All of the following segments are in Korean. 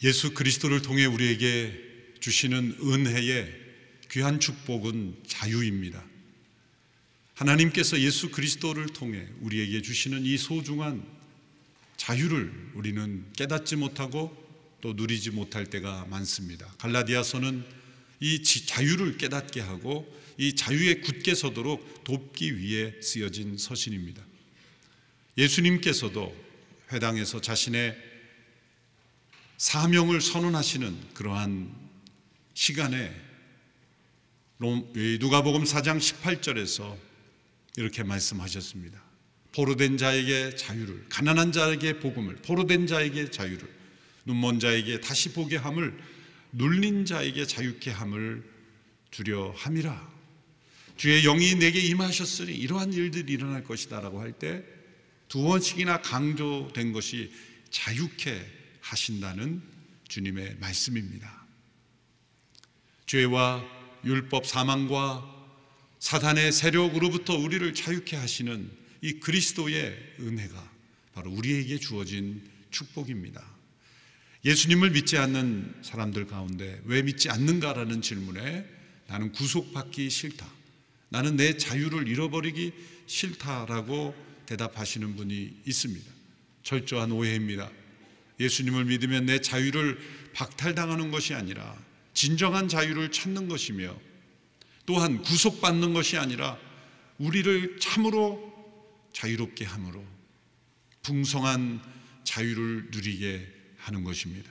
예수 그리스도를 통해 우리에게 주시는 은혜의 귀한 축복은 자유입니다. 하나님께서 예수 그리스도를 통해 우리에게 주시는 이 소중한 자유를 우리는 깨닫지 못하고 또 누리지 못할 때가 많습니다. 갈라디아서는 이 자유를 깨닫게 하고 이 자유에 굳게 서도록 돕기 위해 쓰여진 서신입니다. 예수님께서도 회당에서 자신의 사명을 선언하시는 그러한 시간에 누가복음 4장 18절에서 이렇게 말씀하셨습니다. 포로된 자에게 자유를, 가난한 자에게 복음을, 포로된 자에게 자유를, 눈먼 자에게 다시 보게 함을, 눌린 자에게 자유케 함을 주려 함이라. 주의 영이 내게 임하셨으니 이러한 일들이 일어날 것이다 라고 할 때 두 번씩이나 강조된 것이 자유케 하신다는 주님의 말씀입니다. 죄와 율법, 사망과 사단의 세력으로부터 우리를 자유케 하시는 이 그리스도의 은혜가 바로 우리에게 주어진 축복입니다. 예수님을 믿지 않는 사람들 가운데 왜 믿지 않는가라는 질문에 나는 구속받기 싫다, 나는 내 자유를 잃어버리기 싫다라고 대답하시는 분이 있습니다. 철저한 오해입니다. 예수님을 믿으면 내 자유를 박탈당하는 것이 아니라 진정한 자유를 찾는 것이며, 또한 구속받는 것이 아니라 우리를 참으로 자유롭게 함으로 풍성한 자유를 누리게 하는 것입니다.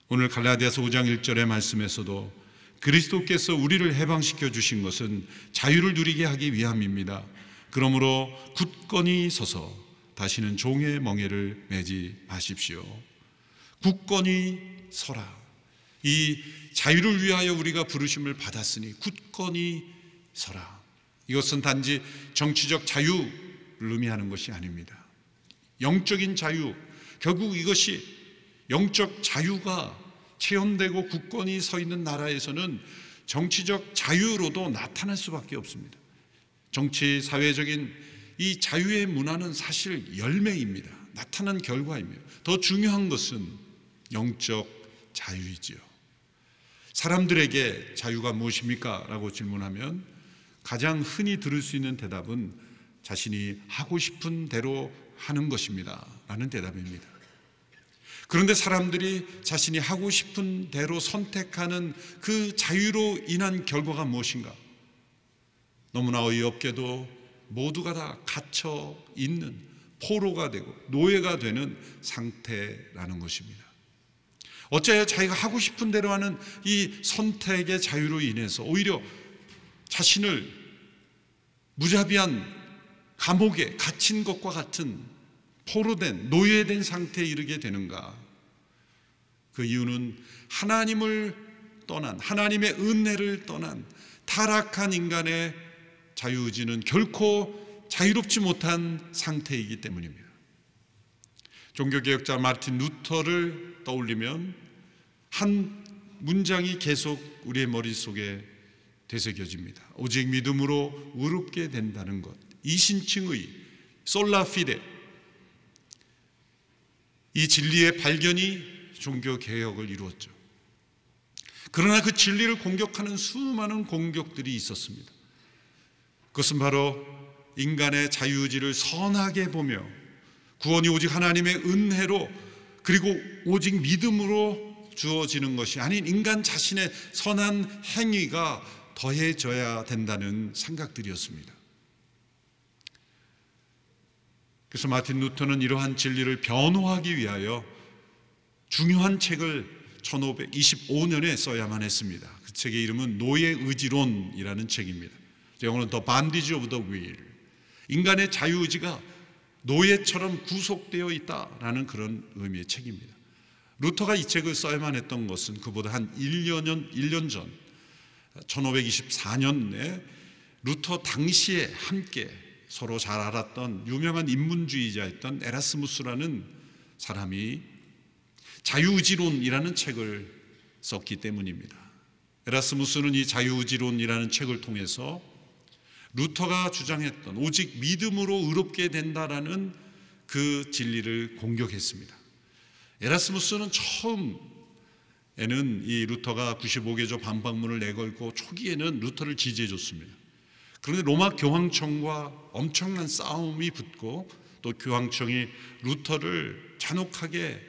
오늘 갈라디아서 5장 1절의 말씀에서도 그리스도께서 우리를 해방시켜 주신 것은 자유를 누리게 하기 위함입니다. 그러므로 굳건히 서서 다시는 종의 멍에를 매지 마십시오. 굳건히 서라. 이 자유를 위하여 우리가 부르심을 받았으니 굳건히 서라. 이것은 단지 정치적 자유를 의미하는 것이 아닙니다. 영적인 자유, 결국 이것이 영적 자유가 체험되고 굳건히 서 있는 나라에서는 정치적 자유로도 나타날 수밖에 없습니다. 정치, 사회적인 이 자유의 문화는 사실 열매입니다. 나타난 결과입니다. 더 중요한 것은 영적 자유이지요. 사람들에게 자유가 무엇입니까? 라고 질문하면 가장 흔히 들을 수 있는 대답은 자신이 하고 싶은 대로 하는 것입니다 라는 대답입니다. 그런데 사람들이 자신이 하고 싶은 대로 선택하는 그 자유로 인한 결과가 무엇인가? 너무나 어이없게도 모두가 다 갇혀 있는, 포로가 되고 노예가 되는 상태라는 것입니다. 어째야 자기가 하고 싶은 대로 하는 이 선택의 자유로 인해서 오히려 자신을 무자비한 감옥에 갇힌 것과 같은 포로된, 노예된 상태에 이르게 되는가? 그 이유는 하나님을 떠난, 하나님의 은혜를 떠난 타락한 인간의 자유의지는 결코 자유롭지 못한 상태이기 때문입니다. 종교개혁자 마르틴 루터를 떠올리면 한 문장이 계속 우리의 머릿속에 되새겨집니다. 오직 믿음으로 의롭게 된다는 것, 이신칭의 솔라 피데, 이 진리의 발견이 종교개혁을 이루었죠. 그러나 그 진리를 공격하는 수많은 공격들이 있었습니다. 그것은 바로 인간의 자유의지를 선하게 보며 구원이 오직 하나님의 은혜로 그리고 오직 믿음으로 주어지는 것이 아닌 인간 자신의 선한 행위가 더해져야 된다는 생각들이었습니다. 그래서 마틴 루터는 이러한 진리를 변호하기 위하여 중요한 책을 1525년에 써야만 했습니다. 그 책의 이름은 노예 의지론이라는 책입니다. 영어는 The Bondage of the Will, 인간의 자유의지가 노예처럼 구속되어 있다라는 그런 의미의 책입니다. 루터가 이 책을 써야만 했던 것은 그보다 한 1년 전 1524년에 루터 당시에 함께 서로 잘 알았던 유명한 인문주의자였던 에라스무스라는 사람이 자유의지론이라는 책을 썼기 때문입니다. 에라스무스는 이 자유의지론이라는 책을 통해서 루터가 주장했던 오직 믿음으로 의롭게 된다라는 그 진리를 공격했습니다. 에라스무스는 처음 이 루터가 95개조 반박문을 내걸고 초기에는 루터를 지지해 줬습니다. 그런데 로마 교황청과 엄청난 싸움이 붙고 또 교황청이 루터를 잔혹하게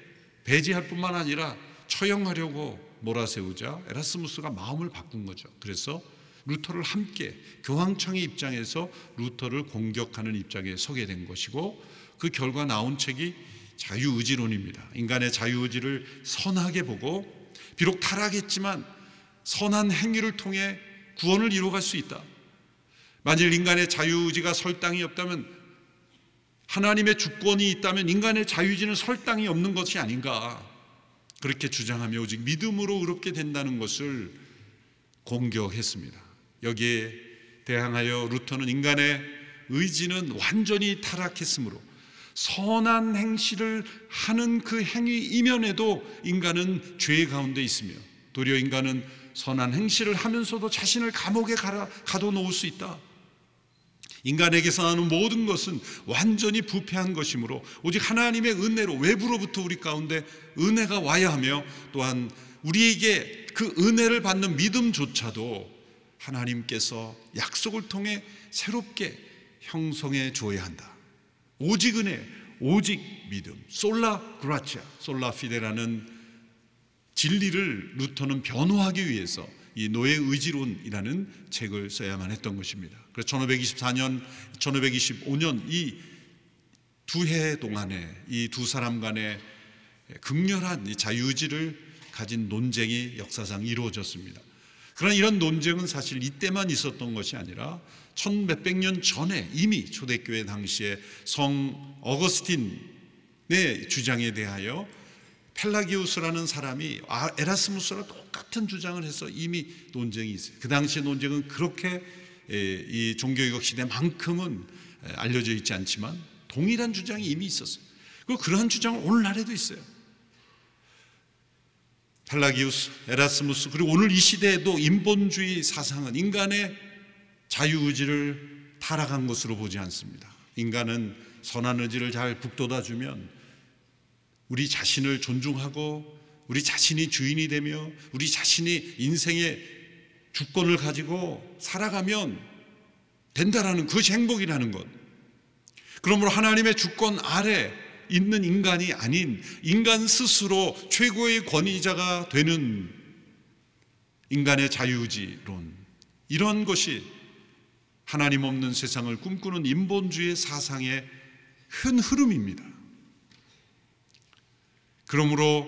배제할 뿐만 아니라 처형하려고 몰아세우자 에라스무스가 마음을 바꾼 거죠. 그래서 루터를 함께 교황청의 입장에서 루터를 공격하는 입장에 서게 된 것이고, 그 결과 나온 책이 자유의지론입니다. 인간의 자유의지를 선하게 보고 비록 타락했지만 선한 행위를 통해 구원을 이루어갈 수 있다. 만일 인간의 자유의지가 설 땅이 없다면, 하나님의 주권이 있다면 인간의 자유의지는 설 땅이 없는 것이 아닌가, 그렇게 주장하며 오직 믿음으로 의롭게 된다는 것을 공격했습니다. 여기에 대항하여 루터는 인간의 의지는 완전히 타락했으므로 선한 행실을 하는 그 행위 이면에도 인간은 죄 가운데 있으며, 도리어 인간은 선한 행실을 하면서도 자신을 감옥에 가둬놓을 수 있다. 인간에게서 나는 모든 것은 완전히 부패한 것이므로 오직 하나님의 은혜로 외부로부터 우리 가운데 은혜가 와야 하며, 또한 우리에게 그 은혜를 받는 믿음조차도 하나님께서 약속을 통해 새롭게 형성해 줘야 한다. 오직 은혜, 오직 믿음, 솔라 그라치아, 솔라 피데라는 진리를 루터는 변호하기 위해서 이 노예의지론이라는 책을 써야만 했던 것입니다. 그래서 1524년, 1525년 이 두 해 동안에 이 두 사람 간의 극렬한 이 자유의지를 가진 논쟁이 역사상 이루어졌습니다. 그러나 이런 논쟁은 사실 이때만 있었던 것이 아니라 1100몇 년 전에 이미 초대교회 당시에 성 어거스틴의 주장에 대하여 펠라기우스라는 사람이 에라스무스랑 똑같은 주장을 해서 이미 논쟁이 있어요. 그 당시의 논쟁은 그렇게 이 종교개혁 시대만큼은 알려져 있지 않지만 동일한 주장이 이미 있었어요. 그리고 그러한 주장은 오늘날에도 있어요. 펠라기우스, 에라스무스, 그리고 오늘 이 시대에도 인본주의 사상은 인간의 자유의지를 타락한 것으로 보지 않습니다. 인간은 선한 의지를 잘 북돋아주면 우리 자신을 존중하고 우리 자신이 주인이 되며 우리 자신이 인생의 주권을 가지고 살아가면 된다라는, 그것이 행복이라는 것. 그러므로 하나님의 주권 아래 있는 인간이 아닌 인간 스스로 최고의 권위자가 되는 인간의 자유의지론, 이런 것이 하나님 없는 세상을 꿈꾸는 인본주의 사상의 큰 흐름입니다. 그러므로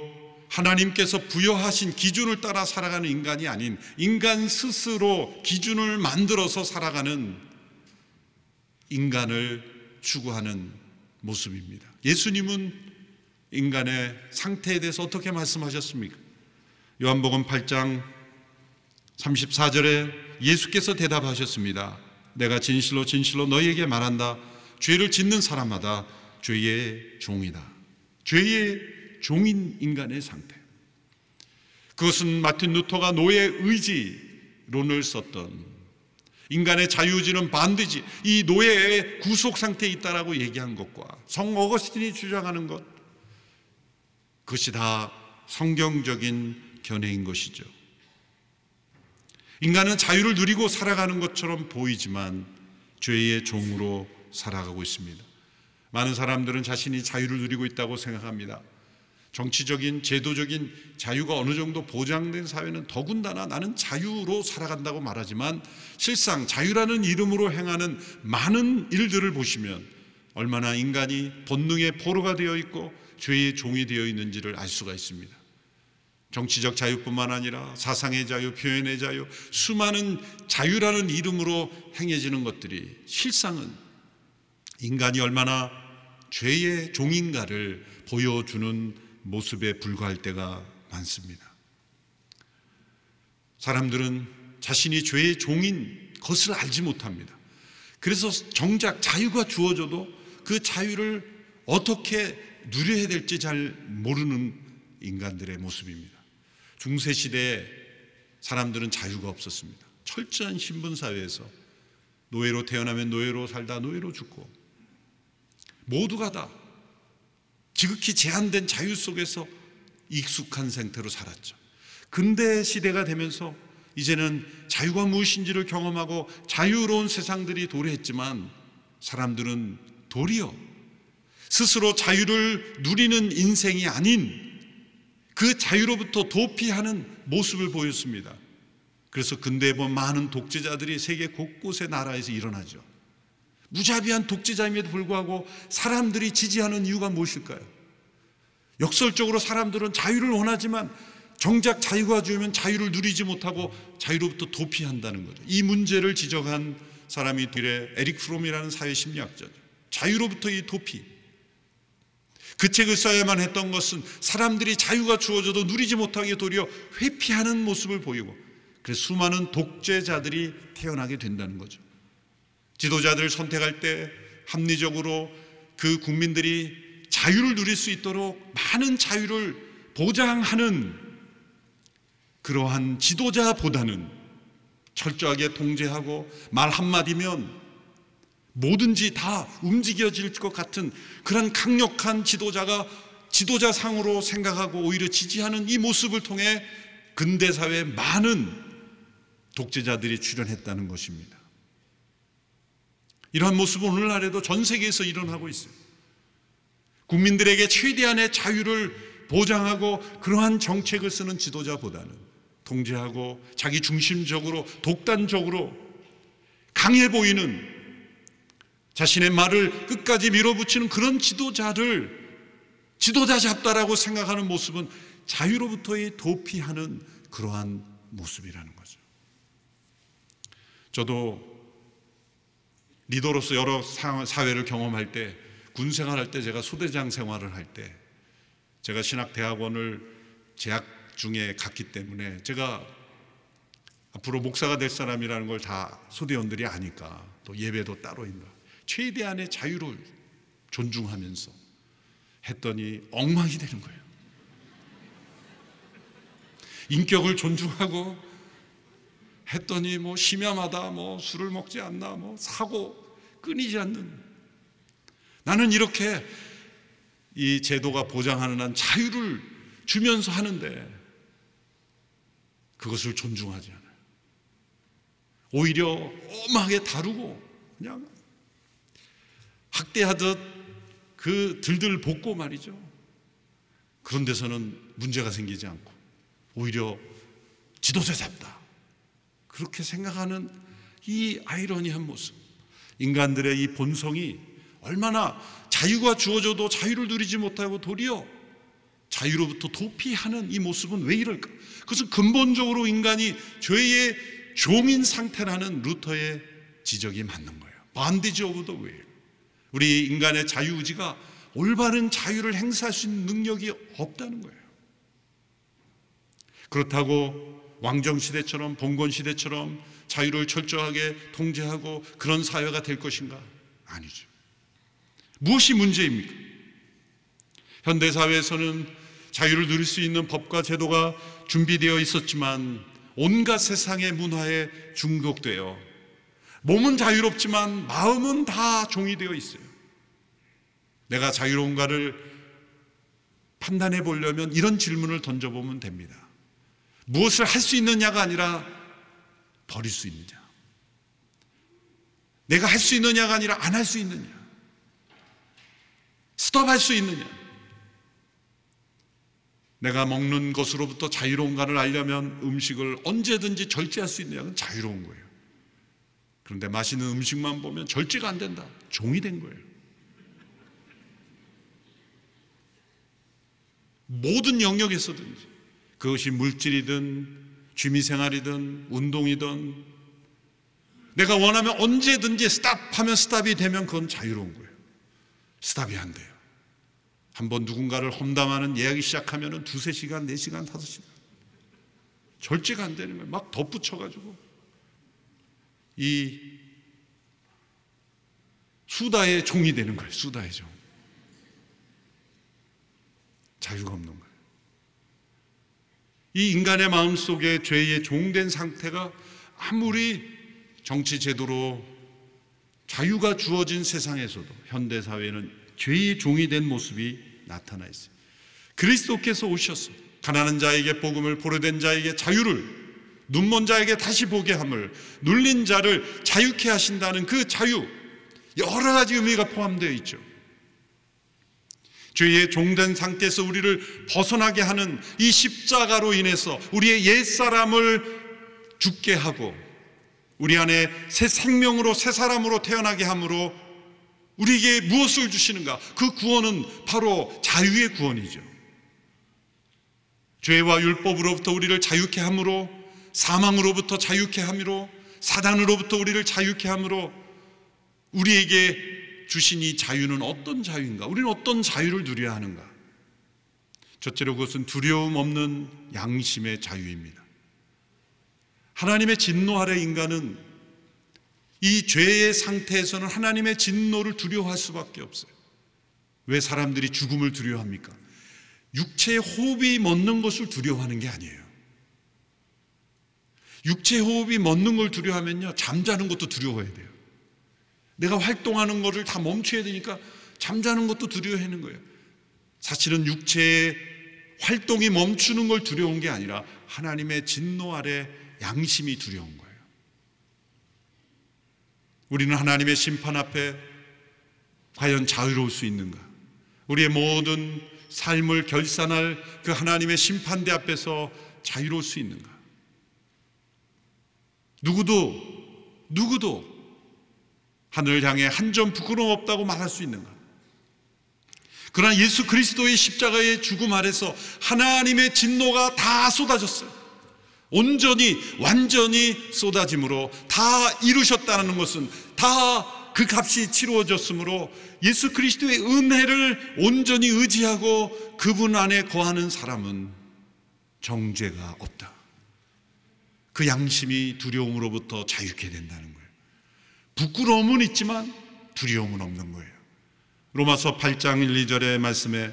하나님께서 부여하신 기준을 따라 살아가는 인간이 아닌 인간 스스로 기준을 만들어서 살아가는 인간을 추구하는 모습입니다. 예수님은 인간의 상태에 대해서 어떻게 말씀하셨습니까? 요한복음 8장 34절에 예수께서 대답하셨습니다. 내가 진실로 진실로 너희에게 말한다. 죄를 짓는 사람마다 죄의 종이다. 죄의 종인 인간의 상태. 그것은 마틴 루터가 노예 의지론을 썼던, 인간의 자유의지는 반드시 이 노예의 구속 상태에 있다라고 얘기한 것과 성 어거스틴이 주장하는 것, 그것이 다 성경적인 견해인 것이죠. 인간은 자유를 누리고 살아가는 것처럼 보이지만 죄의 종으로 살아가고 있습니다. 많은 사람들은 자신이 자유를 누리고 있다고 생각합니다. 정치적인, 제도적인 자유가 어느 정도 보장된 사회는 더군다나 나는 자유로 살아간다고 말하지만 실상 자유라는 이름으로 행하는 많은 일들을 보시면 얼마나 인간이 본능의 포로가 되어 있고 죄의 종이 되어 있는지를 알 수가 있습니다. 정치적 자유뿐만 아니라 사상의 자유, 표현의 자유, 수많은 자유라는 이름으로 행해지는 것들이 실상은 인간이 얼마나 죄의 종인가를 보여주는 모습에 불과할 때가 많습니다. 사람들은 자신이 죄의 종인 것을 알지 못합니다. 그래서 정작 자유가 주어져도 그 자유를 어떻게 누려야 될지 잘 모르는 인간들의 모습입니다. 중세시대에 사람들은 자유가 없었습니다. 철저한 신분사회에서 노예로 태어나면 노예로 살다 노예로 죽고, 모두가 다 지극히 제한된 자유 속에서 익숙한 상태로 살았죠. 근대 시대가 되면서 이제는 자유가 무엇인지를 경험하고 자유로운 세상들이 도래했지만 사람들은 도리어 스스로 자유를 누리는 인생이 아닌 그 자유로부터 도피하는 모습을 보였습니다. 그래서 근대에 보면 많은 독재자들이 세계 곳곳의 나라에서 일어나죠. 무자비한 독재자임에도 불구하고 사람들이 지지하는 이유가 무엇일까요? 역설적으로 사람들은 자유를 원하지만 정작 자유가 주면 자유를 누리지 못하고 자유로부터 도피한다는 거죠. 이 문제를 지적한 사람이 뒤에 에릭 프롬이라는 사회심리학자죠. 자유로부터 이 도피. 그 책을 써야만 했던 것은 사람들이 자유가 주어져도 누리지 못하게 도리어 회피하는 모습을 보이고, 그래서 수많은 독재자들이 태어나게 된다는 거죠. 지도자들을 선택할 때 합리적으로 그 국민들이 자유를 누릴 수 있도록 많은 자유를 보장하는 그러한 지도자보다는 철저하게 통제하고 말 한마디면 뭐든지 다 움직여질 것 같은 그런 강력한 지도자가 지도자상으로 생각하고 오히려 지지하는 이 모습을 통해 근대사회에 많은 독재자들이 출현했다는 것입니다. 이러한 모습은 오늘날에도 전 세계에서 일어나고 있어요. 국민들에게 최대한의 자유를 보장하고 그러한 정책을 쓰는 지도자보다는 통제하고 자기 중심적으로 독단적으로 강해 보이는 자신의 말을 끝까지 밀어붙이는 그런 지도자를 지도자 잡다라고 생각하는 모습은 자유로부터의 도피하는 그러한 모습이라는 거죠. 저도 리더로서 여러 사회를 경험할 때, 군 생활할 때, 제가 소대장 생활을 할 때, 제가 신학대학원을 재학 중에 갔기 때문에 제가 앞으로 목사가 될 사람이라는 걸 다 소대원들이 아니까, 또 예배도 따로 있나, 최대한의 자유를 존중하면서 했더니 엉망이 되는 거예요. 인격을 존중하고 했더니 뭐 심야마다 뭐 술을 먹지 않나, 뭐 사고 끊이지 않는. 나는 이렇게 이 제도가 보장하는 한 자유를 주면서 하는데 그것을 존중하지 않아요. 오히려 엄하게 다루고 그냥 학대하듯 그 들들 볶고 말이죠. 그런 데서는 문제가 생기지 않고 오히려 지도자 잡다, 그렇게 생각하는 이 아이러니한 모습, 인간들의 이 본성이 얼마나 자유가 주어져도 자유를 누리지 못하고 도리어 자유로부터 도피하는 이 모습은 왜 이럴까? 그것은 근본적으로 인간이 죄의 종인 상태라는 루터의 지적이 맞는 거예요. Bondage of the will. 우리 인간의 자유의지가 올바른 자유를 행사할 수 있는 능력이 없다는 거예요. 그렇다고 왕정시대처럼 봉건시대처럼 자유를 철저하게 통제하고 그런 사회가 될 것인가? 아니죠. 무엇이 문제입니까? 현대사회에서는 자유를 누릴 수 있는 법과 제도가 준비되어 있었지만 온갖 세상의 문화에 중독되어 몸은 자유롭지만 마음은 다 종이 되어 있어요. 내가 자유로운가를 판단해 보려면 이런 질문을 던져보면 됩니다. 무엇을 할 수 있느냐가 아니라 버릴 수 있느냐, 내가 할 수 있느냐가 아니라 안 할 수 있느냐, 스톱할 수 있느냐, 내가 먹는 것으로부터 자유로운가를 알려면 음식을 언제든지 절제할 수 있느냐는 자유로운 거예요. 그런데 맛있는 음식만 보면 절제가 안 된다, 종이 된 거예요. 모든 영역에서든지, 그것이 물질이든 취미생활이든 운동이든 내가 원하면 언제든지 스탑하면 스탑이 되면 그건 자유로운 거예요. 스탑이 안 돼요. 한번 누군가를 험담하는 예약이 시작하면 2-3시간, 4시간, 5시간 절제가 안 되는 거예요. 막 덧붙여가지고 이 수다의 종이 되는 거예요. 수다의 종. 자유가 없는 거예요. 이 인간의 마음속에 죄의 종된 상태가 아무리 정치 제도로 자유가 주어진 세상에서도 현대사회는 죄의 종이 된 모습이 나타나 있어요. 그리스도께서 오셔서 가난한 자에게 복음을, 포로된 자에게 자유를, 눈먼 자에게 다시 보게 함을, 눌린 자를 자유케 하신다는 그 자유, 여러 가지 의미가 포함되어 있죠. 죄의 종된 상태에서 우리를 벗어나게 하는 이 십자가로 인해서 우리의 옛사람을 죽게 하고 우리 안에 새 생명으로, 새 사람으로 태어나게 함으로 우리에게 무엇을 주시는가? 그 구원은 바로 자유의 구원이죠. 죄와 율법으로부터 우리를 자유케 함으로, 사망으로부터 자유케 함으로, 사단으로부터 우리를 자유케 함으로 우리에게 주신 이 자유는 어떤 자유인가? 우리는 어떤 자유를 누려야 하는가? 첫째로 그것은 두려움 없는 양심의 자유입니다. 하나님의 진노 아래 인간은 이 죄의 상태에서는 하나님의 진노를 두려워할 수밖에 없어요. 왜 사람들이 죽음을 두려워합니까? 육체의 호흡이 멎는 것을 두려워하는 게 아니에요. 육체의 호흡이 멎는 걸 두려워하면요, 잠자는 것도 두려워해야 돼요. 내가 활동하는 것을 다 멈춰야 되니까 잠자는 것도 두려워하는 거예요. 사실은 육체의 활동이 멈추는 걸 두려운 게 아니라 하나님의 진노 아래 양심이 두려운 거예요. 우리는 하나님의 심판 앞에 과연 자유로울 수 있는가? 우리의 모든 삶을 결산할 그 하나님의 심판대 앞에서 자유로울 수 있는가? 누구도 하늘을 향해 한 점 부끄러움 없다고 말할 수 있는가? 그러나 예수 그리스도의 십자가의 죽음 아래서 하나님의 진노가 다 쏟아졌어요. 온전히 완전히 쏟아짐으로 다 이루셨다는 것은 다 그 값이 치루어졌으므로 예수 그리스도의 은혜를 온전히 의지하고 그분 안에 거하는 사람은 정죄가 없다. 그 양심이 두려움으로부터 자유케 된다는 거예요. 부끄러움은 있지만 두려움은 없는 거예요. 로마서 8장 1, 2절의 말씀에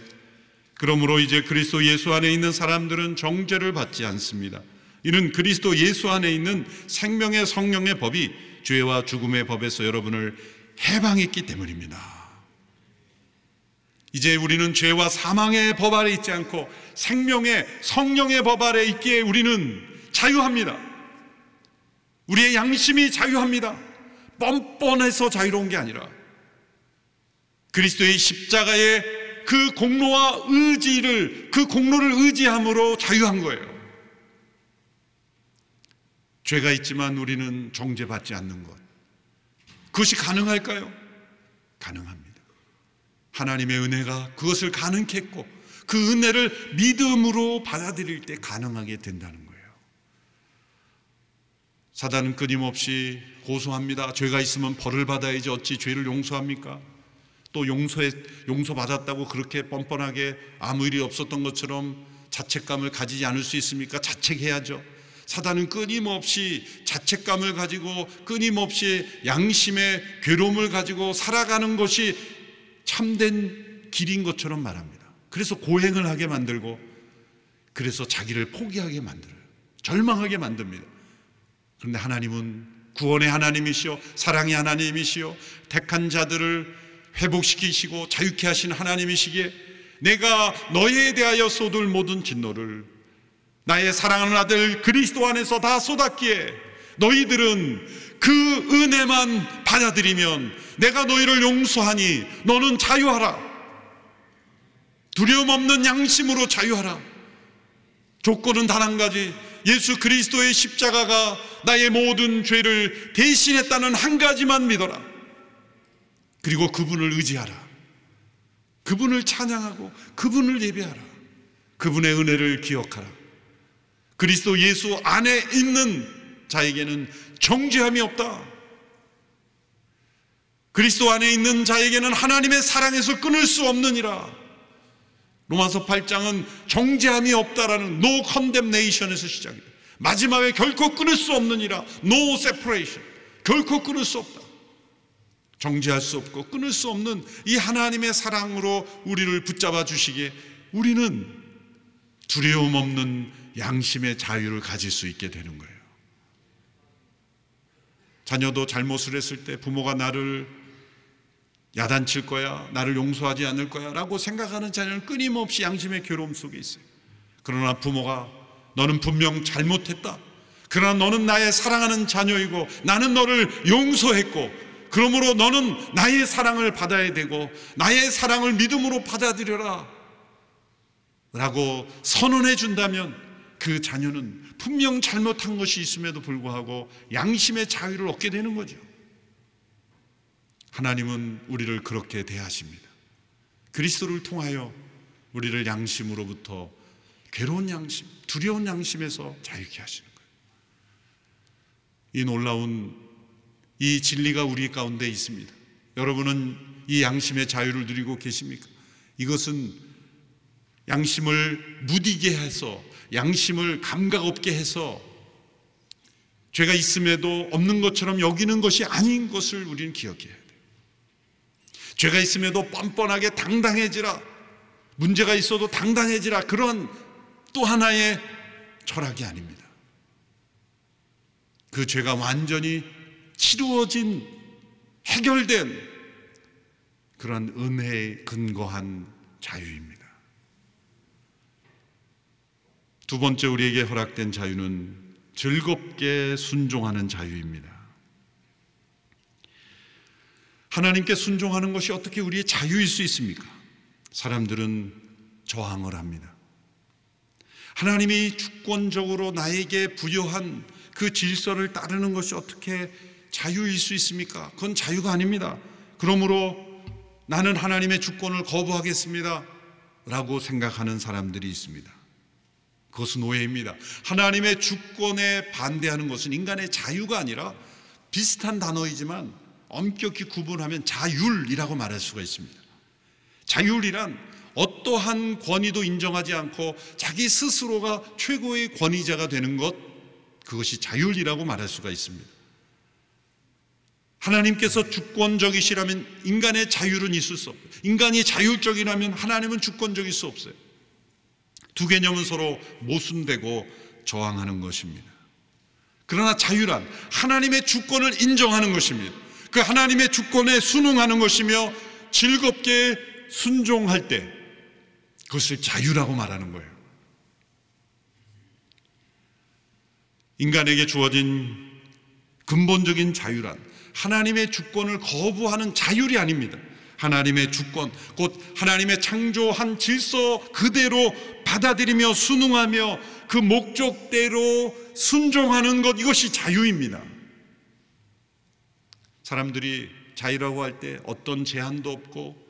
그러므로 이제 그리스도 예수 안에 있는 사람들은 정죄를 받지 않습니다. 이는 그리스도 예수 안에 있는 생명의 성령의 법이 죄와 죽음의 법에서 여러분을 해방했기 때문입니다. 이제 우리는 죄와 사망의 법 아래 있지 않고 생명의 성령의 법 아래 있기에 우리는 자유합니다. 우리의 양심이 자유합니다. 뻔뻔해서 자유로운 게 아니라 그리스도의 십자가의 그 공로와 의지를, 그 공로를 의지함으로 자유한 거예요. 죄가 있지만 우리는 정죄받지 않는 것, 그것이 가능할까요? 가능합니다. 하나님의 은혜가 그것을 가능케 했고 그 은혜를 믿음으로 받아들일 때 가능하게 된다는 거예요. 사단은 끊임없이 고소합니다. 죄가 있으면 벌을 받아야지 어찌 죄를 용서합니까? 또 용서받았다고 그렇게 뻔뻔하게 아무 일이 없었던 것처럼 자책감을 가지지 않을 수 있습니까? 자책해야죠. 사단은 끊임없이 자책감을 가지고 끊임없이 양심의 괴로움을 가지고 살아가는 것이 참된 길인 것처럼 말합니다. 그래서 고행을 하게 만들고 그래서 자기를 포기하게 만들어요. 절망하게 만듭니다. 그런데 하나님은 구원의 하나님이시요 사랑의 하나님이시요 택한 자들을 회복시키시고 자유케 하신 하나님이시기에 내가 너희에 대하여 쏟을 모든 진노를 나의 사랑하는 아들 그리스도 안에서 다 쏟았기에 너희들은 그 은혜만 받아들이면 내가 너희를 용서하니 너는 자유하라. 두려움 없는 양심으로 자유하라. 조건은 단 한 가지, 예수 그리스도의 십자가가 나의 모든 죄를 대신했다는 한 가지만 믿어라. 그리고 그분을 의지하라. 그분을 찬양하고 그분을 예배하라. 그분의 은혜를 기억하라. 그리스도 예수 안에 있는 자에게는 정죄함이 없다. 그리스도 안에 있는 자에게는 하나님의 사랑에서 끊을 수 없느니라. 로마서 8장은 정죄함이 없다라는 no condemnation에서 시작입니다. 마지막에 결코 끊을 수 없느니라. No separation. 결코 끊을 수 없다. 정죄할 수 없고 끊을 수 없는 이 하나님의 사랑으로 우리를 붙잡아 주시기에 우리는 두려움 없는 양심의 자유를 가질 수 있게 되는 거예요. 자녀도 잘못을 했을 때 부모가 나를 야단칠 거야, 나를 용서하지 않을 거야 라고 생각하는 자녀는 끊임없이 양심의 괴로움 속에 있어요. 그러나 부모가 너는 분명 잘못했다. 그러나 너는 나의 사랑하는 자녀이고 나는 너를 용서했고 그러므로 너는 나의 사랑을 받아야 되고 나의 사랑을 믿음으로 받아들여라 라고 선언해 준다면 그 자녀는 분명 잘못한 것이 있음에도 불구하고 양심의 자유를 얻게 되는 거죠. 하나님은 우리를 그렇게 대하십니다. 그리스도를 통하여 우리를 양심으로부터 괴로운 양심, 두려운 양심에서 자유케 하시는 거예요. 이 놀라운 이 진리가 우리 가운데 있습니다. 여러분은 이 양심의 자유를 누리고 계십니까? 이것은 양심을 무디게 해서, 양심을 감각 없게 해서 죄가 있음에도 없는 것처럼 여기는 것이 아닌 것을 우리는 기억해야 돼요. 죄가 있음에도 뻔뻔하게 당당해지라, 문제가 있어도 당당해지라, 그런 또 하나의 철학이 아닙니다. 그 죄가 완전히 치루어진, 해결된 그런 은혜에 근거한 자유입니다. 두 번째 우리에게 허락된 자유는 즐겁게 순종하는 자유입니다. 하나님께 순종하는 것이 어떻게 우리의 자유일 수 있습니까? 사람들은 저항을 합니다. 하나님이 주권적으로 나에게 부여한 그 질서를 따르는 것이 어떻게 자유일 수 있습니까? 그건 자유가 아닙니다. 그러므로 나는 하나님의 주권을 거부하겠습니다 라고 생각하는 사람들이 있습니다. 그것은 오해입니다. 하나님의 주권에 반대하는 것은 인간의 자유가 아니라 비슷한 단어이지만 엄격히 구분하면 자율이라고 말할 수가 있습니다. 자율이란 어떠한 권위도 인정하지 않고 자기 스스로가 최고의 권위자가 되는 것, 그것이 자율이라고 말할 수가 있습니다. 하나님께서 주권적이시라면 인간의 자율은 있을 수 없어요. 인간이 자율적이라면 하나님은 주권적일 수 없어요. 두 개념은 서로 모순되고 저항하는 것입니다. 그러나 자유란 하나님의 주권을 인정하는 것입니다. 그 하나님의 주권에 순응하는 것이며 즐겁게 순종할 때 그것을 자유라고 말하는 거예요. 인간에게 주어진 근본적인 자유란 하나님의 주권을 거부하는 자율이 아닙니다. 하나님의 주권, 곧 하나님의 창조한 질서 그대로 받아들이며 순응하며 그 목적대로 순종하는 것, 이것이 자유입니다. 사람들이 자유라고 할 때 어떤 제한도 없고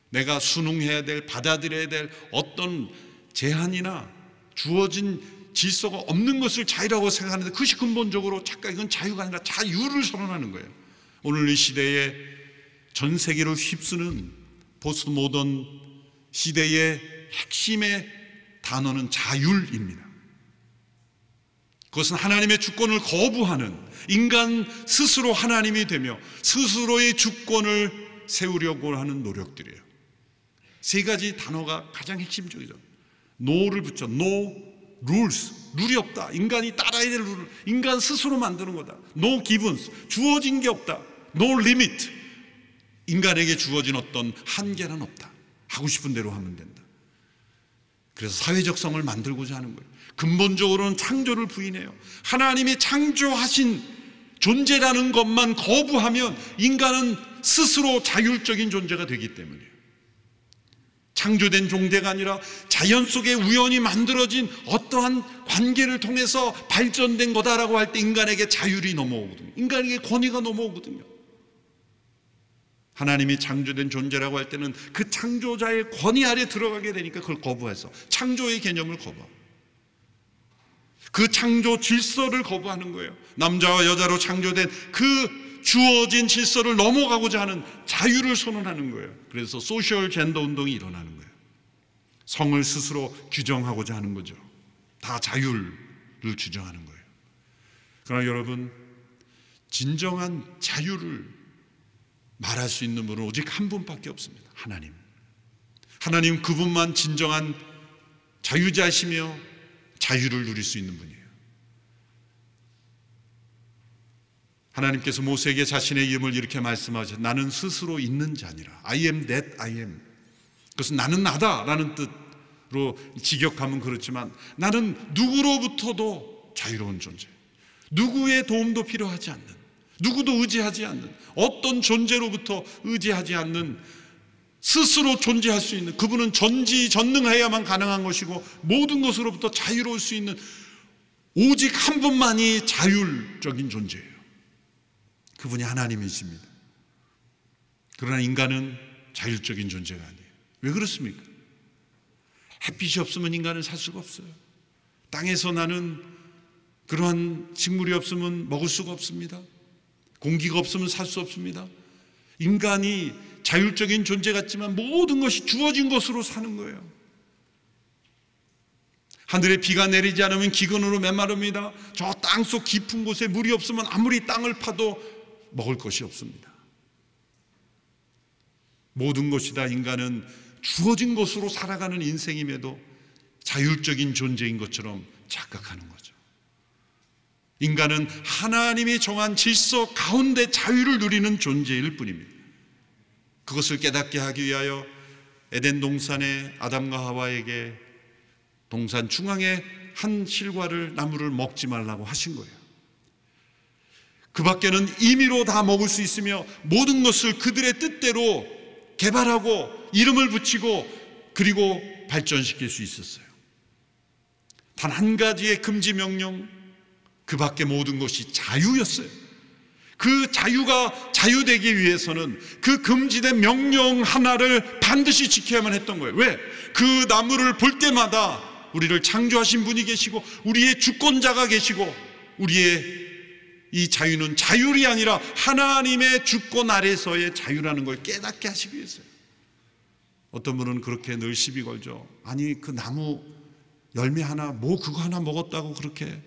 내가 순응해야 될, 받아들여야 될 어떤 제한이나 주어진 질서가 없는 것을 자유라고 생각하는데 그것이 근본적으로 착각, 이건 자유가 아니라 자유를 선언하는 거예요. 오늘 이 시대에 전 세계를 휩쓰는 포스트 모던 시대의 핵심의 단어는 자율입니다. 그것은 하나님의 주권을 거부하는, 인간 스스로 하나님이 되며 스스로의 주권을 세우려고 하는 노력들이에요. 세 가지 단어가 가장 핵심적이죠. no를 붙여, no rules, 룰이 없다. 인간이 따라야 될 룰을 인간 스스로 만드는 거다. no givens, 주어진 게 없다. no limit, 인간에게 주어진 어떤 한계는 없다. 하고 싶은 대로 하면 된다. 그래서 사회적 성을 만들고자 하는 거예요. 근본적으로는 창조를 부인해요. 하나님이 창조하신 존재라는 것만 거부하면 인간은 스스로 자율적인 존재가 되기 때문이에요. 창조된 존재가 아니라 자연 속에 우연히 만들어진 어떠한 관계를 통해서 발전된 거다라고 할 때 인간에게 자율이 넘어오거든요. 인간에게 권위가 넘어오거든요. 하나님이 창조된 존재라고 할 때는 그 창조자의 권위 아래 들어가게 되니까 그걸 거부해서 창조의 개념을 거부하고 그 창조 질서를 거부하는 거예요. 남자와 여자로 창조된 그 주어진 질서를 넘어가고자 하는 자유를 선언하는 거예요. 그래서 소셜 젠더 운동이 일어나는 거예요. 성을 스스로 규정하고자 하는 거죠. 다 자유를 주장하는 거예요. 그러나 여러분, 진정한 자유를 말할 수 있는 분은 오직 한 분밖에 없습니다. 하나님. 하나님 그분만 진정한 자유자시며 자유를 누릴 수 있는 분이에요. 하나님께서 모세에게 자신의 이름을 이렇게 말씀하셨어요. 나는 스스로 있는 자니라. I am that I am. 그것은 나는 나다라는 직역하면 그렇지만 나는 누구로부터도 자유로운 존재, 누구의 도움도 필요하지 않는, 누구도 의지하지 않는, 어떤 존재로부터 의지하지 않는, 스스로 존재할 수 있는, 그분은 전지전능해야만 가능한 것이고 모든 것으로부터 자유로울 수 있는 오직 한 분만이 자율적인 존재예요. 그분이 하나님이십니다. 그러나 인간은 자율적인 존재가 아니에요. 왜 그렇습니까? 햇빛이 없으면 인간은 살 수가 없어요. 땅에서 나는 그러한 식물이 없으면 먹을 수가 없습니다. 공기가 없으면 살 수 없습니다. 인간이 자율적인 존재 같지만 모든 것이 주어진 것으로 사는 거예요. 하늘에 비가 내리지 않으면 기근으로 메마릅니다. 저 땅속 깊은 곳에 물이 없으면 아무리 땅을 파도 먹을 것이 없습니다. 모든 것이 다 인간은 주어진 것으로 살아가는 인생임에도 자율적인 존재인 것처럼 착각하는 거죠. 인간은 하나님이 정한 질서 가운데 자유를 누리는 존재일 뿐입니다. 그것을 깨닫게 하기 위하여 에덴 동산의 아담과 하와에게 동산 중앙에 한 실과를 나무를 먹지 말라고 하신 거예요. 그 밖에는 임의로 다 먹을 수 있으며 모든 것을 그들의 뜻대로 개발하고 이름을 붙이고 그리고 발전시킬 수 있었어요. 단 한 가지의 금지 명령, 그 밖에 모든 것이 자유였어요. 그 자유가 자유되기 위해서는 그 금지된 명령 하나를 반드시 지켜야만 했던 거예요. 왜? 그 나무를 볼 때마다 우리를 창조하신 분이 계시고 우리의 주권자가 계시고 우리의 이 자유는 자율이 아니라 하나님의 주권 아래서의 자유라는 걸 깨닫게 하시기 위해서요. 어떤 분은 그렇게 늘 시비 걸죠. 아니 그 나무 열매 하나 뭐 그거 하나 먹었다고 그렇게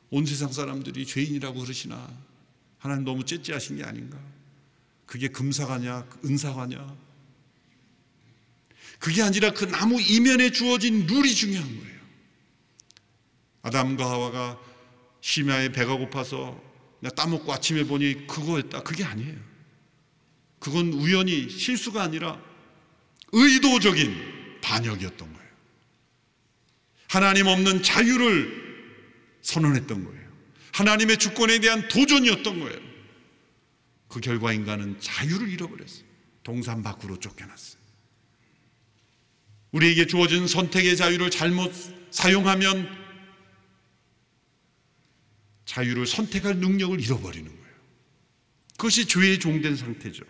온 세상 사람들이 죄인이라고 그러시나. 하나님 너무 째째하신 게 아닌가. 그게 금사가냐 은사가냐. 그게 아니라 그 나무 이면에 주어진 룰이 중요한 거예요. 아담과 하와가 심야에 배가 고파서 그냥 따먹고 아침에 보니 그거였다. 그게 아니에요. 그건 우연히 실수가 아니라 의도적인 반역이었던 거예요. 하나님 없는 자유를 선언했던 거예요. 하나님의 주권에 대한 도전이었던 거예요. 그 결과 인간은 자유를 잃어버렸어요. 동산 밖으로 쫓겨났어요. 우리에게 주어진 선택의 자유를 잘못 사용하면 자유를 선택할 능력을 잃어버리는 거예요. 그것이 죄의 종된 상태죠.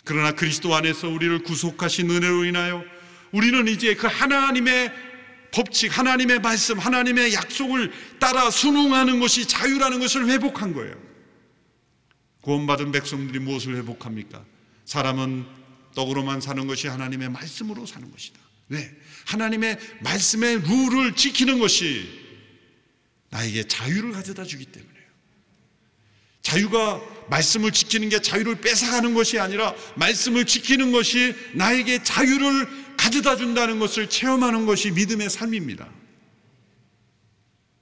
그러나 그리스도 안에서 우리를 구속하신 은혜로 인하여 우리는 이제 그 하나님의 법칙, 하나님의 말씀, 하나님의 약속을 따라 순응하는 것이 자유라는 것을 회복한 거예요. 구원받은 백성들이 무엇을 회복합니까? 사람은 떡으로만 사는 것이 하나님의 말씀으로 사는 것이다. 왜? 하나님의 말씀의 룰을 지키는 것이 나에게 자유를 가져다 주기 때문에요. 자유가 말씀을 지키는 게 자유를 뺏어가는 것이 아니라 말씀을 지키는 것이 나에게 자유를 가져다 준다는 것을 체험하는 것이 믿음의 삶입니다.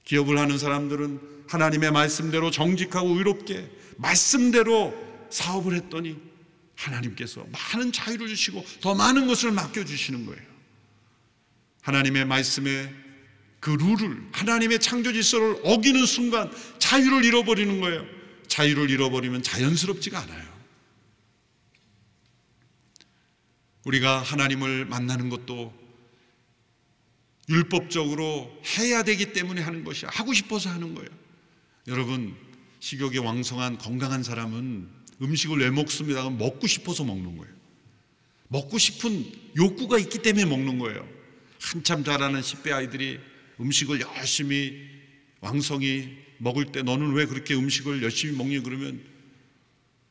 기업을 하는 사람들은 하나님의 말씀대로 정직하고 의롭게 말씀대로 사업을 했더니 하나님께서 많은 자유를 주시고 더 많은 것을 맡겨주시는 거예요. 하나님의 말씀의 그 룰을, 하나님의 창조 질서를 어기는 순간 자유를 잃어버리는 거예요. 자유를 잃어버리면 자연스럽지가 않아요. 우리가 하나님을 만나는 것도 율법적으로 해야 되기 때문에 하는 것이, 하고 싶어서 하는 거예요. 여러분, 식욕이 왕성한 건강한 사람은 음식을 왜 먹습니다? 먹고 싶어서 먹는 거예요. 먹고 싶은 욕구가 있기 때문에 먹는 거예요. 한참 자라는 10대 아이들이 음식을 열심히 왕성히 먹을 때 너는 왜 그렇게 음식을 열심히 먹니? 그러면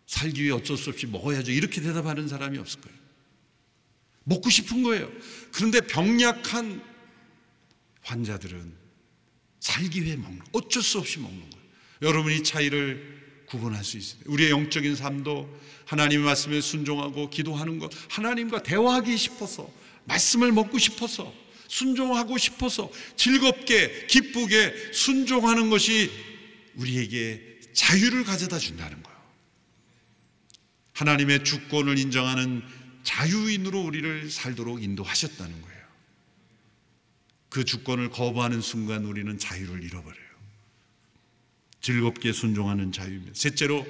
살기 위해 어쩔 수 없이 먹어야죠. 이렇게 대답하는 사람이 없을 거예요. 먹고 싶은 거예요. 그런데 병약한 환자들은 살기 위해 먹는, 어쩔 수 없이 먹는 거예요. 여러분, 이 차이를 구분할 수 있어요. 우리의 영적인 삶도 하나님의 말씀에 순종하고 기도하는 것, 하나님과 대화하기 싶어서, 말씀을 먹고 싶어서, 순종하고 싶어서 즐겁게 기쁘게 순종하는 것이 우리에게 자유를 가져다 준다는 거예요. 하나님의 주권을 인정하는 자유인으로 우리를 살도록 인도하셨다는 거예요. 그 주권을 거부하는 순간 우리는 자유를 잃어버려요. 즐겁게 순종하는 자유입니다. 셋째로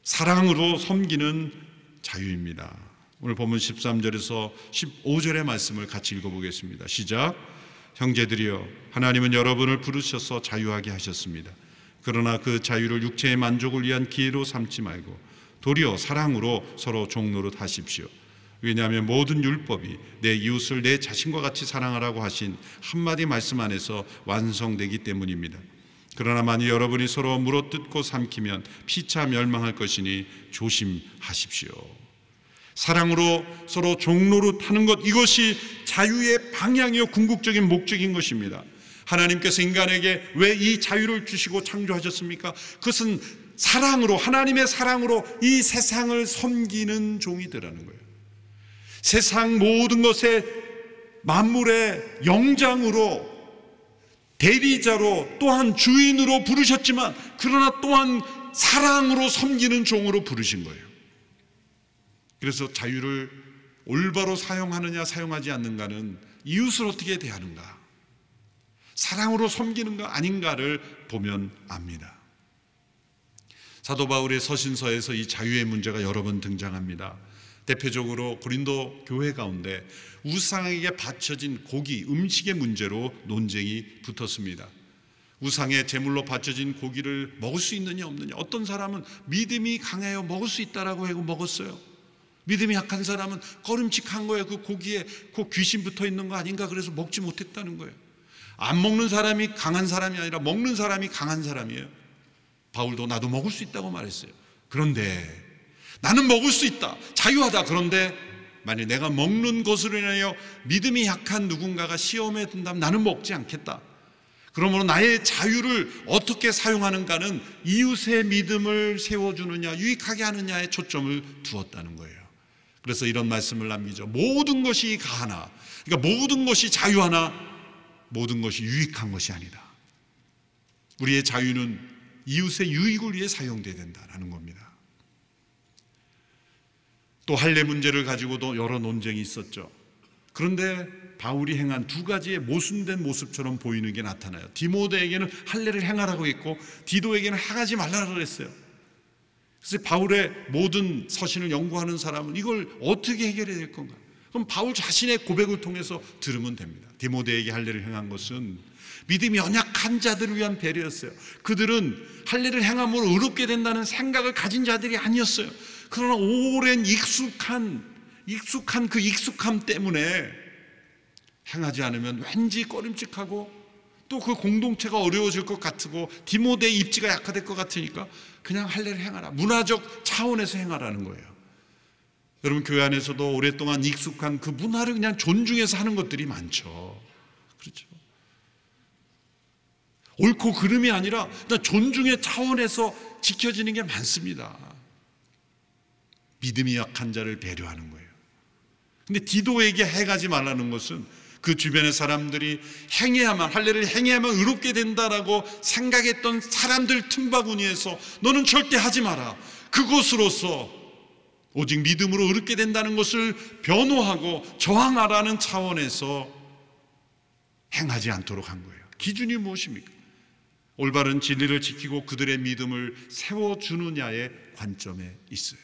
사랑으로 섬기는 자유입니다. 오늘 본문 13절에서 15절의 말씀을 같이 읽어보겠습니다. 시작. 형제들이여, 하나님은 여러분을 부르셔서 자유하게 하셨습니다. 그러나 그 자유를 육체의 만족을 위한 기회로 삼지 말고 도리어 사랑으로 서로 종노릇 하십시오. 왜냐하면 모든 율법이 내 이웃을 내 자신과 같이 사랑하라고 하신 한마디 말씀 안에서 완성되기 때문입니다. 그러나 만일 여러분이 서로 물어뜯고 삼키면 피차 멸망할 것이니 조심하십시오. 사랑으로 서로 종노릇하는 것, 이것이 자유의 방향이요 궁극적인 목적인 것입니다. 하나님께서 인간에게 왜 이 자유를 주시고 창조하셨습니까? 그것은 사랑으로, 하나님의 사랑으로 이 세상을 섬기는 종이 되라는 거예요. 세상 모든 것의 만물의 영장으로, 대리자로, 또한 주인으로 부르셨지만 그러나 또한 사랑으로 섬기는 종으로 부르신 거예요. 그래서 자유를 올바로 사용하느냐 사용하지 않는가는 이웃을 어떻게 대하는가, 사랑으로 섬기는가 아닌가를 보면 압니다. 사도 바울의 서신서에서 이 자유의 문제가 여러 번 등장합니다. 대표적으로 고린도 교회 가운데 우상에게 바쳐진 고기, 음식의 문제로 논쟁이 붙었습니다. 우상의 제물로 바쳐진 고기를 먹을 수 있느냐 없느냐. 어떤 사람은 믿음이 강해요, 먹을 수 있다라고 하고 먹었어요. 믿음이 약한 사람은 꺼림칙한 거예요. 그 고기에 그 귀신 붙어 있는 거 아닌가, 그래서 먹지 못했다는 거예요. 안 먹는 사람이 강한 사람이 아니라 먹는 사람이 강한 사람이에요. 바울도 나도 먹을 수 있다고 말했어요. 그런데 나는 먹을 수 있다, 자유하다. 그런데 만약 내가 먹는 것으로 인하여 믿음이 약한 누군가가 시험에 든다면 나는 먹지 않겠다. 그러므로 나의 자유를 어떻게 사용하는가는 이웃의 믿음을 세워주느냐 유익하게 하느냐에 초점을 두었다는 거예요. 그래서 이런 말씀을 남기죠. 모든 것이 가하나, 그러니까 모든 것이 자유하나 모든 것이 유익한 것이 아니다. 우리의 자유는 이웃의 유익을 위해 사용되어야 된다는 겁니다. 또 할례 문제를 가지고도 여러 논쟁이 있었죠. 그런데 바울이 행한 두 가지의 모순된 모습처럼 보이는 게 나타나요. 디모데에게는 할례를 행하라고 했고 디도에게는 행하지 말라고 그랬어요. 그래서 바울의 모든 서신을 연구하는 사람은 이걸 어떻게 해결해야 될 건가? 그럼 바울 자신의 고백을 통해서 들으면 됩니다. 디모데에게 할례를 행한 것은 믿음이 연약한 자들을 위한 배려였어요. 그들은 할례를 행함으로 의롭게 된다는 생각을 가진 자들이 아니었어요. 그러나 오랜 익숙한 그 익숙함 때문에 행하지 않으면 왠지 꺼림칙하고 또 그 공동체가 어려워질 것 같고 디모데의 입지가 약화될 것 같으니까 그냥 할례를 행하라, 문화적 차원에서 행하라는 거예요. 여러분, 교회 안에서도 오랫동안 익숙한 그 문화를 그냥 존중해서 하는 것들이 많죠. 그렇죠. 옳고 그름이 아니라 존중의 차원에서 지켜지는 게 많습니다. 믿음이 약한 자를 배려하는 거예요. 근데 디도에게 행하지 말라는 것은 그 주변의 사람들이 행해야만, 할례를 행해야만 의롭게 된다라고 생각했던 사람들 틈바구니에서 너는 절대 하지 마라, 그것으로서 오직 믿음으로 의롭게 된다는 것을 변호하고 저항하라는 차원에서 행하지 않도록 한 거예요. 기준이 무엇입니까? 올바른 진리를 지키고 그들의 믿음을 세워주느냐의 관점에 있어요.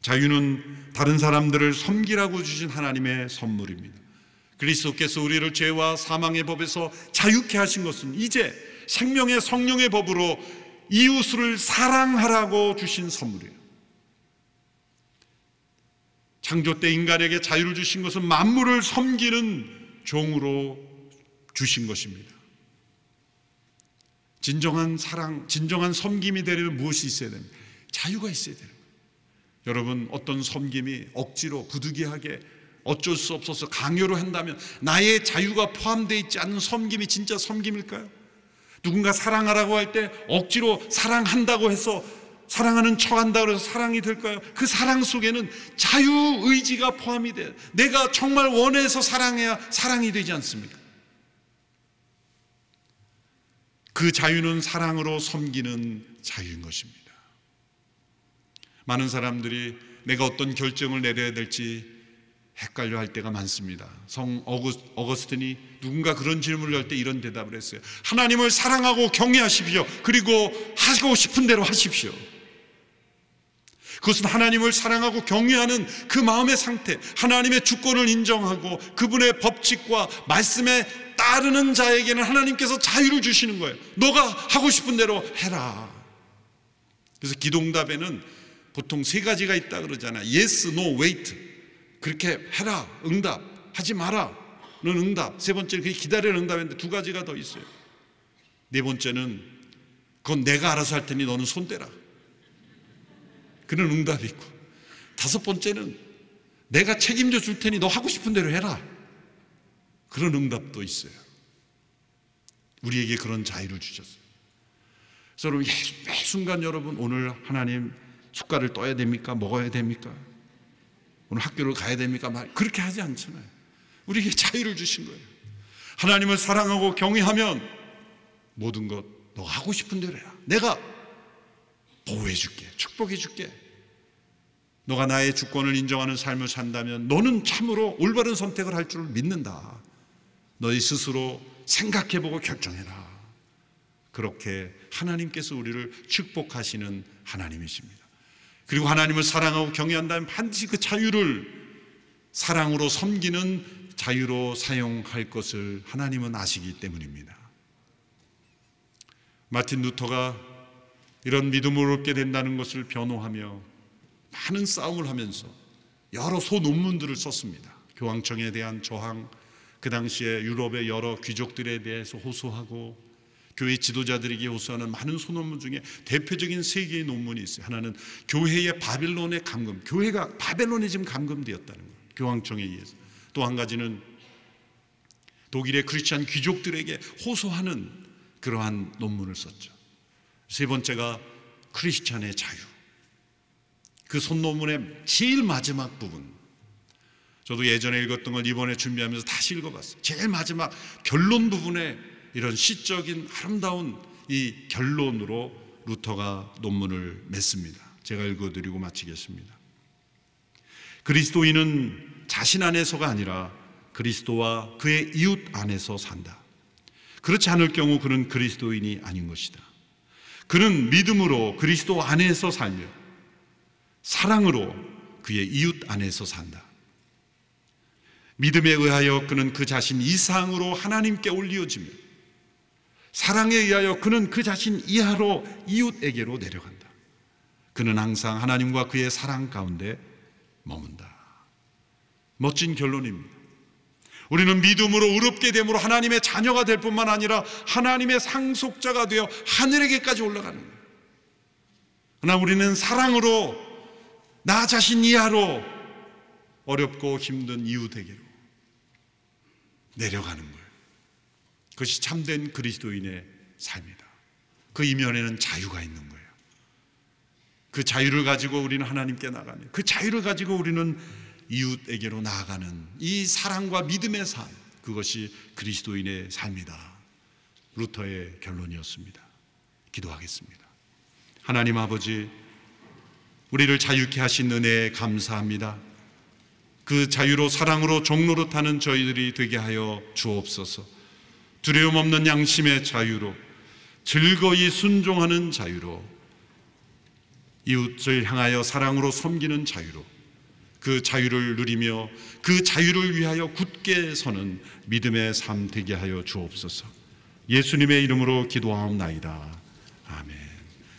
자유는 다른 사람들을 섬기라고 주신 하나님의 선물입니다. 그리스도께서 우리를 죄와 사망의 법에서 자유케 하신 것은 이제 생명의 성령의 법으로 이웃을 사랑하라고 주신 선물이에요. 창조 때 인간에게 자유를 주신 것은 만물을 섬기는 종으로 주신 것입니다. 진정한 사랑, 진정한 섬김이 되려면 무엇이 있어야 됩니까? 자유가 있어야 되는 거예요. 여러분, 어떤 섬김이 억지로 부득이하게 어쩔 수 없어서 강요로 한다면 나의 자유가 포함되어 있지 않은 섬김이 진짜 섬김일까요? 누군가 사랑하라고 할 때 억지로 사랑한다고 해서 사랑하는 척한다고 해서 사랑이 될까요? 그 사랑 속에는 자유의지가 포함이 돼요. 내가 정말 원해서 사랑해야 사랑이 되지 않습니까? 그 자유는 사랑으로 섬기는 자유인 것입니다. 많은 사람들이 내가 어떤 결정을 내려야 될지 헷갈려 할 때가 많습니다. 성 어거스틴이 누군가 그런 질문을 할 때 이런 대답을 했어요. 하나님을 사랑하고 경외하십시오. 그리고 하고 싶은 대로 하십시오. 그것은 하나님을 사랑하고 경외하는 그 마음의 상태, 하나님의 주권을 인정하고 그분의 법칙과 말씀에 따르는 자에게는 하나님께서 자유를 주시는 거예요. 너가 하고 싶은 대로 해라. 그래서 기도응답에는 보통 세 가지가 있다 그러잖아요. Yes, no, wait. 그렇게 해라, 응답. 하지 마라는 응답. 세 번째는 기다리는 응답인데 두 가지가 더 있어요. 네 번째는 그건 내가 알아서 할 테니 너는 손 떼라. 그런 응답이 있고, 다섯 번째는 내가 책임져 줄 테니 너 하고 싶은 대로 해라. 그런 응답도 있어요. 우리에게 그런 자유를 주셨어요. 그래서 여러분, 매 순간 여러분, 오늘 하나님 숟갈을 떠야 됩니까? 먹어야 됩니까? 오늘 학교를 가야 됩니까? 그렇게 하지 않잖아요. 우리에게 자유를 주신 거예요. 하나님을 사랑하고 경외하면 모든 것 너가 하고 싶은 대로 해라. 내가 보호해 줄게, 축복해 줄게. 너가 나의 주권을 인정하는 삶을 산다면 너는 참으로 올바른 선택을 할 줄 믿는다. 너희 스스로 생각해보고 결정해라. 그렇게 하나님께서 우리를 축복하시는 하나님이십니다. 그리고 하나님을 사랑하고 경외한다면 반드시 그 자유를 사랑으로 섬기는 자유로 사용할 것을 하나님은 아시기 때문입니다. 마틴 루터가 이런 믿음을 얻게 된다는 것을 변호하며 많은 싸움을 하면서 여러 소논문들을 썼습니다. 교황청에 대한 저항, 그 당시에 유럽의 여러 귀족들에 대해서 호소하고 교회 지도자들에게 호소하는 많은 소논문 중에 대표적인 세 개의 논문이 있어요. 하나는 교회의 바벨론의 감금, 교회가 바벨론에 지금 감금되었다는 거예요. 교황청에 의해서. 또 한 가지는 독일의 크리스찬 귀족들에게 호소하는 그러한 논문을 썼죠. 세 번째가 크리스찬의 자유. 그 소논문의 제일 마지막 부분, 저도 예전에 읽었던 걸 이번에 준비하면서 다시 읽어봤어요. 제일 마지막 결론 부분에 이런 시적인 아름다운 이 결론으로 루터가 논문을 맺습니다. 제가 읽어드리고 마치겠습니다. 그리스도인은 자신 안에서가 아니라 그리스도와 그의 이웃 안에서 산다. 그렇지 않을 경우 그는 그리스도인이 아닌 것이다. 그는 믿음으로 그리스도 안에서 살며 사랑으로 그의 이웃 안에서 산다. 믿음에 의하여 그는 그 자신 이상으로 하나님께 올리어지며 사랑에 의하여 그는 그 자신 이하로 이웃에게로 내려간다. 그는 항상 하나님과 그의 사랑 가운데 머문다. 멋진 결론입니다. 우리는 믿음으로 의롭게 됨으로 하나님의 자녀가 될 뿐만 아니라 하나님의 상속자가 되어 하늘에게까지 올라가는 거예요. 그러나 우리는 사랑으로 나 자신 이하로 어렵고 힘든 이웃에게로 내려가는 거예요. 그것이 참된 그리스도인의 삶이다. 그 이면에는 자유가 있는 거예요. 그 자유를 가지고 우리는 하나님께 나가며 그 자유를 가지고 우리는 이웃에게로 나아가는 이 사랑과 믿음의 삶, 그것이 그리스도인의 삶이다. 루터의 결론이었습니다. 기도하겠습니다. 하나님 아버지, 우리를 자유케 하신 은혜에 감사합니다. 그 자유로 사랑으로 종로로 타는 저희들이 되게 하여 주옵소서. 두려움 없는 양심의 자유로, 즐거이 순종하는 자유로, 이웃을 향하여 사랑으로 섬기는 자유로, 그 자유를 누리며 그 자유를 위하여 굳게 서는 믿음의 삶 되게 하여 주옵소서. 예수님의 이름으로 기도하옵나이다. 아멘.